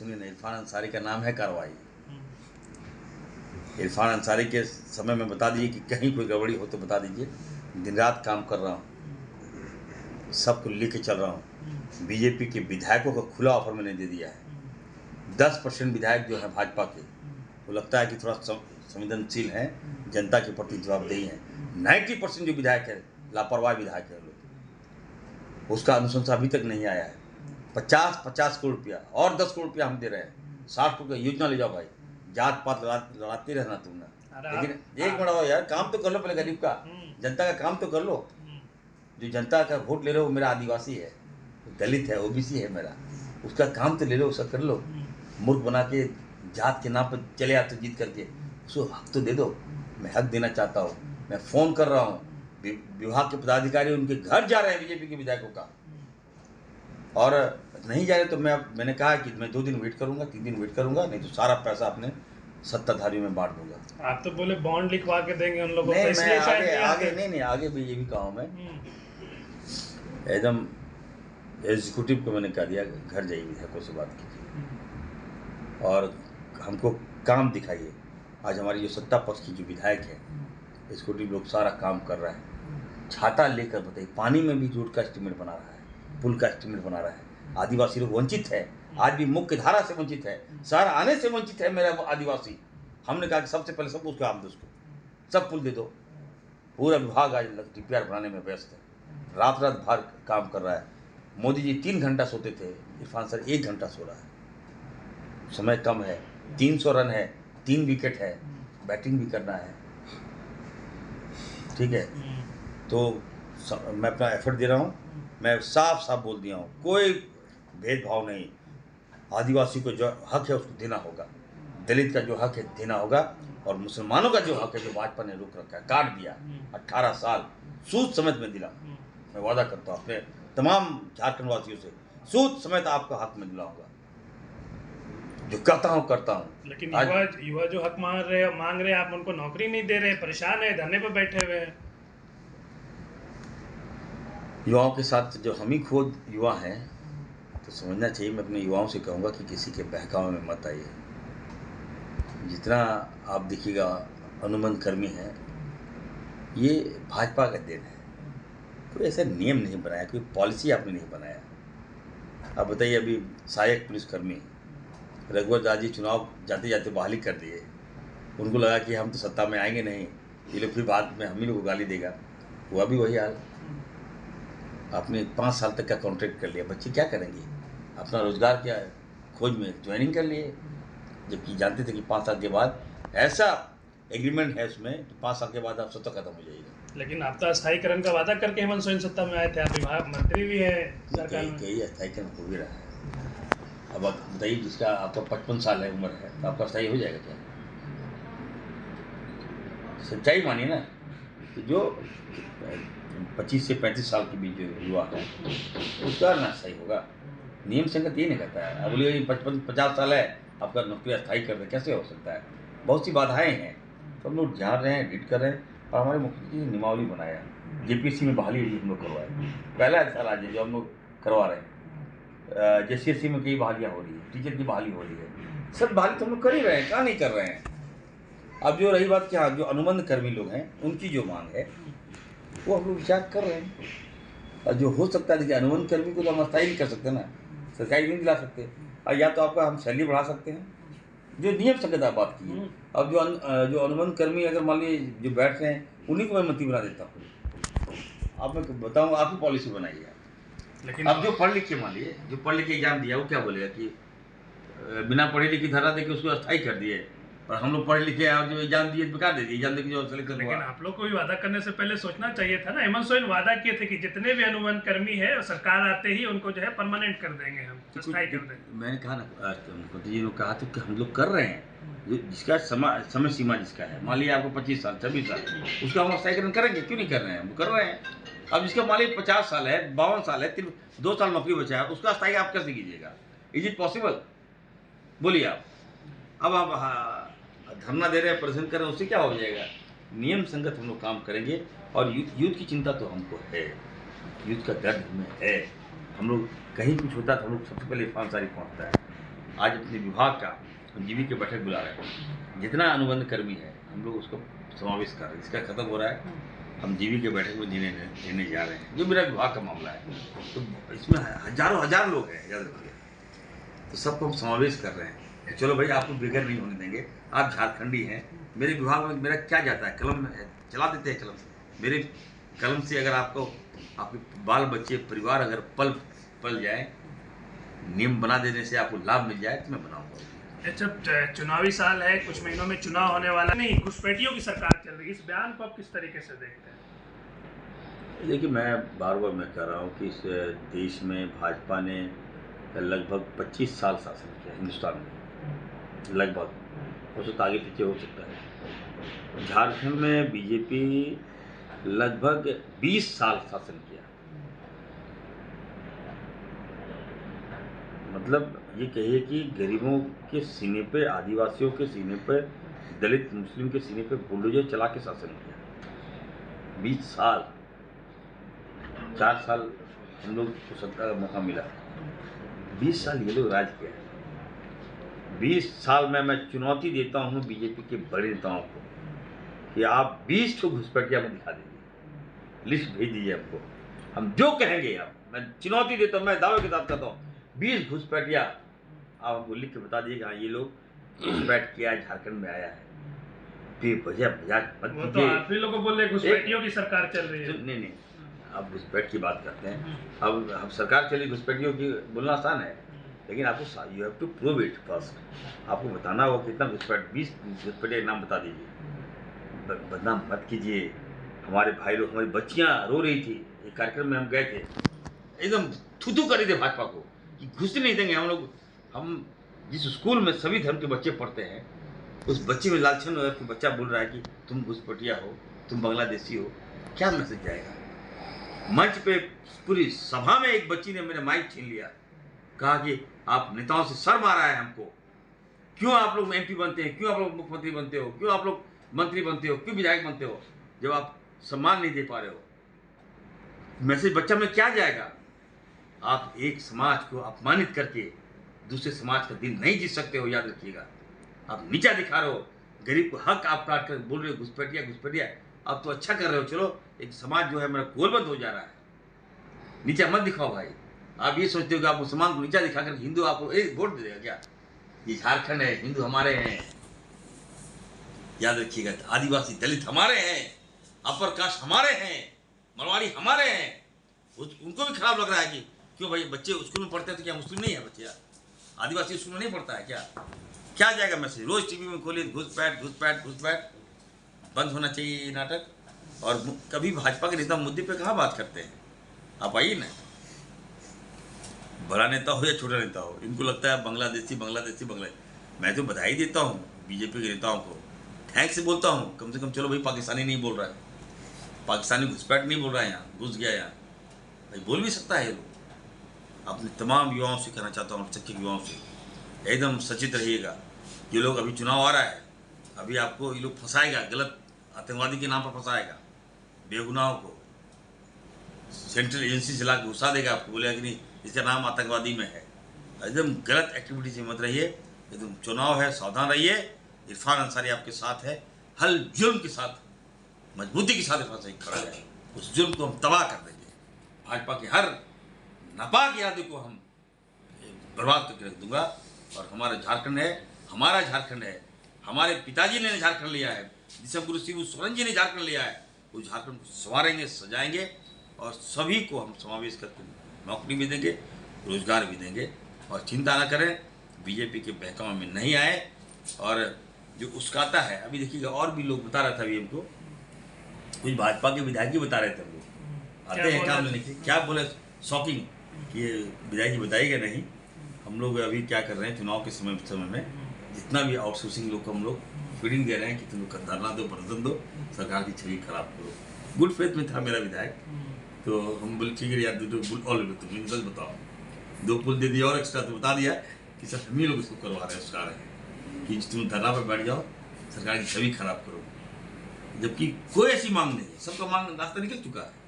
सुनिए ना, इरफान अंसारी का नाम है कार्रवाई। इरफान अंसारी के समय में बता दीजिए कि कहीं कोई गड़बड़ी हो तो बता दीजिए। दिन रात काम कर रहा हूँ, सबको लेके चल रहा हूँ। बीजेपी के विधायकों को खुला ऑफर मैंने दे दिया है। 10% विधायक जो है भाजपा के, वो लगता है कि थोड़ा संवेदनशील हैं, जनता के प्रति जवाबदेही हैं। 90% जो विधायक है लापरवाह विधायक है लोग, उसका अनुशंसा अभी तक नहीं आया है। 50 करोड़ रुपया और 10 करोड़ रुपया हम दे रहे हैं। 60 करोड़ की योजना ले जाओ भाई, जात पात लड़ाते रहना तुम ना। लेकिन एक मिनट आओ यार, काम तो कर लो पहले, गरीब का, जनता का काम तो कर लो। जो जनता का वोट ले रहे हो मेरा आदिवासी है, दलित है, ओबीसी है मेरा, उसका काम तो ले लो, उसका कर लो। मूर्ख बना के जात के नाम पर चले आते जीत करके, उसको हक तो दे दो। मैं हक देना चाहता हूँ। मैं फ़ोन कर रहा हूँ, विभाग के पदाधिकारी उनके घर जा रहे हैं बीजेपी के विधायकों का, और नहीं जा रहे तो मैंने कहा कि मैं 2 दिन वेट करूंगा, 3 दिन वेट करूंगा, नहीं तो सारा पैसा अपने सत्ताधारियों में बांट दूंगा। आप तो बोले बॉन्ड लिखवा के देंगे उन लोगों को। नहीं, मैं आगे भी ये भी कहा हूँ मैं, एकदम एग्जीक्यूटिव को मैंने कह दिया घर जाइए, विधायकों से बात कीजिए और हमको काम दिखाइए। आज हमारी जो सत्ता पक्ष की जो विधायक है, एग्जीक्यूटिव लोग सारा काम कर रहा है। छाता लेकर बताइए, पानी में भी रोड का एस्टीमेट बना रहा है, पुल का एस्टीमेट बना रहा है। आदिवासी लोग वंचित है, आज भी मुख्य धारा से वंचित है, शहर आने से वंचित है मेरा आदिवासी। हमने कहा कि सबसे पहले सब उसको काम दो, उसको सब पुल दे दो। पूरा विभाग आज डीपीआर बनाने में व्यस्त है, रात भर काम कर रहा है। मोदी जी 3 घंटा सोते थे, इरफान सर 1 घंटा सो रहा है। समय कम है, 300 रन है, 3 विकेट है, बैटिंग भी करना है, ठीक है। तो मैं अपना एफर्ट दे रहा हूँ। मैं साफ साफ बोल दिया हूँ, कोई भेदभाव नहीं। आदिवासी को जो हक है उसको देना होगा, दलित का जो हक है देना होगा, और मुसलमानों का जो हक है जो भाजपा ने रोक रखा है, काट दिया 18 साल, सूद समेत में दिला। मैं वादा करता हूँ अपने तमाम झारखंड वासियों से, सूद समेत आपका हक में दिलाऊंगा, जो कहता हूँ करता हूँ। लेकिन युवा जो हक मांग रहे आप उनको नौकरी नहीं दे रहे, परेशान है, धरने पर बैठे हुए हैं। युवाओं के साथ जो हम ही खुद युवा हैं, तो समझना चाहिए। मैं अपने युवाओं से कहूँगा कि किसी के बहकावे में मत आइए। जितना आप देखिएगा अनुबंध कर्मी हैं, ये भाजपा का देन है। कोई ऐसा नियम नहीं बनाया, कोई पॉलिसी आपने नहीं बनाया। अब बताइए, अभी सहायक पुलिसकर्मी रघुवर दास जी चुनाव जाते जाते बहाली कर दिए। उनको लगा कि हम तो सत्ता में आएंगे नहीं, ये लोग फिर बाद में हम ही लोग को गाली देगा। हुआ भी वही हाल। आपने 5 साल तक का कॉन्ट्रैक्ट कर लिया, बच्चे क्या करेंगे? अपना रोजगार क्या खोज में ज्वाइनिंग कर लिए, जबकि जानते थे कि 5 साल के बाद ऐसा एग्रीमेंट है उसमें कि 5 साल के बाद आप सत्ता खत्म हो जाएगी। लेकिन आप तो अस्थायीकरण का वादा करके हेमंत सोरेन सत्ता में आए थे, आप विभाग मंत्री भी है सरकार में। कई अस्थायीकरण हो भी रहा है। अब आप बताइए, जिसका आपका 55 साल है उम्र है, तो आपका अस्थायी हो जाएगा क्या? सच्चाई मानिए ना। तो जो 25 से 35 साल के बीच जो युवा है उसका ना सही होगा। नियम संगत ये नहीं कहता है। अब बोलिए 55-50 साल है, आपका नौकरी अस्थायी कर रहे, कैसे हो सकता है? बहुत सी बाधाएं हैं, तो हम लोग जान रहे हैं, रीड कर रहे हैं। और हमारे मुख्यमंत्री जी ने नियमावली बनाया, जेपीएससी में बहाली हम लोग करवाए, पहला साल आज है जो हम लोग करवा रहे हैं। जेसीएससी में कई बहालियाँ हो रही है, टीचर की बहाली हो रही है, सब बहाली तो हम लोग कर ही रहे हैं, कहाँ नहीं कर रहे हैं। अब जो रही बात, क्या जो अनुबंध कर्मी लोग हैं उनकी जो मांग है वो हम लोग विचार कर रहे हैं। और जो हो सकता है, देखिए अनुबंध कर्मी को तो हम अस्थायी नहीं कर सकते ना, सरकारी नहीं दिला सकते, और या तो आपका हम सैलरी बढ़ा सकते हैं, जो नियम संगत आप बात की है। अब जो अनुबंध कर्मी अगर मान लीजिए जो बैठ रहे हैं, उन्हीं को मैं मंत्री बना देता हूँ। आप मैं बताऊँ, आप ही पॉलिसी बनाइए। लेकिन अब जो पढ़ लिख के, मान लीजिए जो पढ़ लिख के एग्जाम दिया, वो क्या बोलेगा कि बिना पढ़े लिखे धरा दे के उसको अस्थायी कर दिए, और हम लोग पढ़े लिखे जो एग्जाम दिए बेकार दे दिए, एग्जाम दे के जो सेलेक्ट। लेकिन आप लोग को भी वादा करने से पहले सोचना चाहिए था ना। हेमंत सोरेन वादा किए थे कि जितने भी अनुबंध कर्मी है सरकार आते ही उनको जो है परमानेंट कर देंगे, हम अस्थायी कर देंगे। मैंने कहा ना, मुख्यमंत्री जी ने कहा तो कि हम लोग कर रहे हैं, जिसका समय सीमा जिसका है, मान लीजिए आपको 25 साल 26 साल, उसका हम अस्थायीकरण करेंगे, क्यों नहीं कर रहे हैं? हम कर रहे हैं। अब जिसका मान लीजिए 50 साल है, 52 साल है, 2 साल नौकरी बचा है, उसका अस्थायी आप कैसे कीजिएगा? Is it possible? बोलिए आप। अब आप धरना दे रहे हैं, प्रदर्शन कर रहे हैं, उससे क्या हो जाएगा? नियम संगत हम लोग काम करेंगे। और यूथ की चिंता तो हमको है, यूथ का दर्द हमें है। हम लोग कहीं कुछ होता है तो हम लोग सबसे पहले इरफान अंसारी पहुँचता है। आज अपने विभाग का हम जीवी की बैठक बुला रहे हैं। जितना अनुबंध कर्मी है हम लोग उसको समावेश कर रहे हैं। इसका खत्म हो रहा है, हम जीवी की बैठक में देने जा रहे हैं, जो मेरा विभाग का मामला है। तो इसमें हजार लोग हैं, याद रखिए। तो सबको हम समावेश कर रहे हैं। चलो भाई, आपको बेघर नहीं होने देंगे, आप झारखंडी हैं। मेरे विभाग में मेरा क्या जाता है, कलम चला देते हैं कलम से। मेरे कलम से अगर आपको आपके बाल बच्चे परिवार अगर पल जाए, नियम बना देने से आपको लाभ मिल जाए तो मैं बनाऊंगा। अच्छा, चुनावी साल है, कुछ महीनों में चुनाव होने वाला नहीं, घुसपैठियों की सरकार चल रही है, इस बयान को आप किस तरीके से देखते हैं? देखिए, मैं बार मैं कह रहा हूँ कि इस देश में भाजपा ने लगभग 25 साल शासन किया हिंदुस्तान में, लगभग, हो सकता आगे पीछे हो सकता है। झारखंड में बीजेपी लगभग 20 साल शासन किया। मतलब ये कहिए कि गरीबों के सीने पे, आदिवासियों के सीने पे, दलित मुस्लिम के सीने पे बुलडोजर चला के शासन किया। 20 साल, 4 साल हम लोग को सत्ता का मौका मिला, 20 साल ये लोग राज किया। 20 साल में मैं चुनौती देता हूँ बीजेपी के बड़े नेताओं को कि आप 20 को घुसपैठिया में दिखा दीजिए, लिस्ट भेज दीजिए हमको, हम जो कहेंगे आप, मैं चुनौती देता हूँ, मैं दावे के साथ कहता हूँ, 20 घुसपैठिया आप हमको लिख के बता दीजिए कि हाँ ये लोग घुसपैठ किया झारखंड में आया है। बेवजह मजाक मत कीजिए। आप ही लोगों को बोले घुसपैठियों की सरकार चल रही है। नहीं, आप घुसपैठ की बात करते हैं। अब हम सरकार चली, घुसपैठियों की बोलना आसान है, लेकिन आपको you have to prove it first. आपको बताना होगा कितना घुसपैठ, 20 घुसपैठिया नाम बता दीजिए। बदनाम मत कीजिए। हमारे भाई लोग, हमारी बच्चियाँ रो रही थी, एक कार्यक्रम में हम गए थे, एकदम थू कर रही थे भाजपा को कि घुसने नहीं देंगे हम लोग। हम जिस स्कूल में सभी धर्म के बच्चे पढ़ते हैं, उस बच्चे में लालचन हो कि बच्चा बोल रहा है कि तुम घुसपैठिया हो, तुम बांग्लादेशी हो, क्या मैसेज जाएगा? मंच पे पूरी सभा में एक बच्ची ने मेरा माइक छीन लिया, कहा कि आप नेताओं से शर्म आ रहा है हमको, क्यों आप लोग MP बनते हैं, क्यों आप लोग मुख्यमंत्री बनते हो, क्यों आप लोग मंत्री बनते हो, क्यों विधायक बनते हो, जब आप सम्मान नहीं दे पा रहे हो? मैसेज बच्चा में क्या जाएगा? आप एक समाज को अपमानित करके दूसरे समाज का दिल नहीं जीत सकते हो, याद रखिएगा। आप नीचा दिखा रहे हो, गरीब को हक आप काट कर बोल रहे हो घुसपैठिया। आप तो अच्छा कर रहे हो, चलो एक समाज जो है मेरा गोलबंद हो जा रहा है, नीचा मत दिखाओ भाई। आप ये सोचते हो कि आप मुसलमान को नीचा दिखाकर हिंदू आपको वोट दे देगा क्या? ये झारखंड है, हिंदू हमारे हैं, याद रखिएगा। आदिवासी दलित हमारे हैं, अपर कास्ट हमारे हैं, मरवाड़ी हमारे हैं। उनको भी खराब लग रहा है कि क्यों भाई बच्चे स्कूल में पढ़ते हैं तो क्या मुस्लिम नहीं है बच्चे? आदिवासी स्कूल में नहीं पढ़ता है क्या जाएगा मैसेज? रोज टीवी में खोलिए घुसपैठ। बंद होना चाहिए ये नाटक। और कभी भाजपा के नेता मुद्दे पे कहाँ बात करते हैं? आप आइए ना, बड़ा नेता हो या छोटा नेता हो, इनको लगता है बांग्लादेशी। मैं तो बधाई देता हूँ बीजेपी के नेताओं को, थैंक्स से बोलता हूँ, कम से कम चलो भाई पाकिस्तानी नहीं बोल रहा है, पाकिस्तानी घुसपैठ नहीं बोल रहा है, यहाँ घुस गया यहाँ भाई, बोल भी सकता है ये लोग। अपने तमाम युवाओं से कहना चाहता हूँ, शिक्षक युवाओं से, एकदम सचेत रहिएगा। ये लोग, अभी चुनाव आ रहा है, अभी आपको ये लोग फंसाएगा, गलत आतंकवादी के नाम पर फंसाएगा बेगुनाहों को, सेंट्रल एजेंसी से ला के घुसा देगा आपको, बोलेगा कि नहीं इसका नाम आतंकवादी में है। एकदम गलत एक्टिविटी से मत रहिए, एकदम चुनाव है, सावधान रहिए। इरफान अंसारी आपके साथ है, हर जुर्म के साथ मजबूती के साथ इरफान अंसारी खड़ा है। उस जुर्म को हम तबाह कर देंगे, भाजपा के हर नापाक इरादे को हम बर्बाद करके रख दूंगा। और हमारा झारखंड है, हमारा झारखंड है, हमारे पिताजी ने झारखंड लिया है, जिसे गुरु शिबू सोरेन जी ने झारखंड लिया है। उस झारखंड को संवारेंगे, सजाएंगे और सभी को हम समावेश करके नौकरी भी देंगे, रोजगार भी देंगे। और चिंता न करें, बीजेपी के बहकावे में नहीं आए। और जो उसकाता है, अभी देखिएगा, और भी लोग बता रहा था अभी हमको, कुछ भाजपा के विधायक ही बता रहे थे, हमको आते हैं काम लेने के, क्या बोले, शॉकिंग, कि विधायक जी बताइएगा नहीं, हम लोग अभी क्या कर रहे हैं, चुनाव के समय में जितना भी आउटसोर्सिंग लोग को हम लोग फीडिंग दे रहे हैं कि तुम लोग धरना दो, प्रदर्शन दो, सरकार की छवि खराब करो। गुड फेथ में था मेरा विधायक, तो हम बोले ठीक है यार, तुम सच बताओ, 2 पुल दे दिया और एक्स्ट्रा तो बता दिया कि सर हम ही लोग इसको करवा रहे हैं, उसका रहे हैं कि तुम धरना पर बैठ जाओ, सरकार की छवि खराब करो। जबकि कोई ऐसी मांग नहीं है, सबका मांग रास्ता निकल चुका है।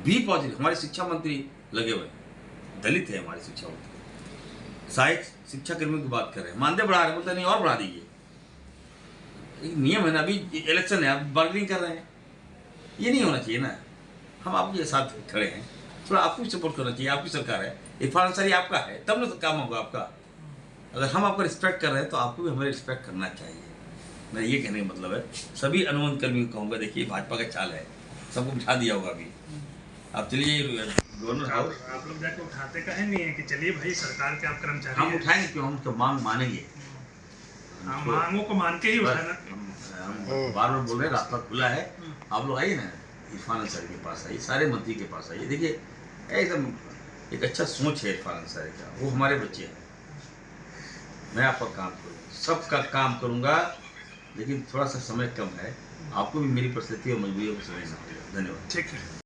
बी पॉजिटिव, हमारे शिक्षा मंत्री लगे हुए, दलित है हमारे शिक्षा मंत्री, सहायक शिक्षा कर्मियों की बात कर रहे हैं, मानदेय बढ़ा रहे हैं, बोलते नहीं और बढ़ा दीजिए। एक नियम है ना, अभी इलेक्शन है, आप बार्गेनिंग कर रहे हैं, ये नहीं होना चाहिए ना। हम आपके साथ खड़े हैं, थोड़ा आपको भी सपोर्ट करना चाहिए, आपकी सरकार है, इरफान अंसारी आपका है, तब ना तो काम होगा आपका। अगर हम आपका रिस्पेक्ट कर रहे हैं तो आपको भी हमें रिस्पेक्ट करना चाहिए। मेरा ये कहने का मतलब है, सभी अनुबंध कर्मियों को कहूँगा, देखिए भाजपा का चाल है, सबको बिठा दिया होगा अभी। आप चलिए गवर्नर हाउस, आप लोग जाके उठाते कहे नहीं है कि चलिए भाई सरकार के आप कर्मचारी हम हैं। उठाएंगे क्यों, हम तो मांग मानेंगे। हाँ, मांगों को मान के ही उठाना। हम बार बार बोल रहे हैं, रास्ता खुला है, आप लोग आइए ना, इरफान अंसारी के पास आइए, सारे मंत्री के पास आइए। देखिए एकदम एक अच्छा सोच है इरफान अंसारी का, वो हमारे बच्चे हैं। मैं आपका काम करूँगा, सबका काम करूँगा, लेकिन थोड़ा सा समय कम है, आपको भी मेरी परिस्थिति और मजबूरियों को समझना होगा। धन्यवाद। ठीक है।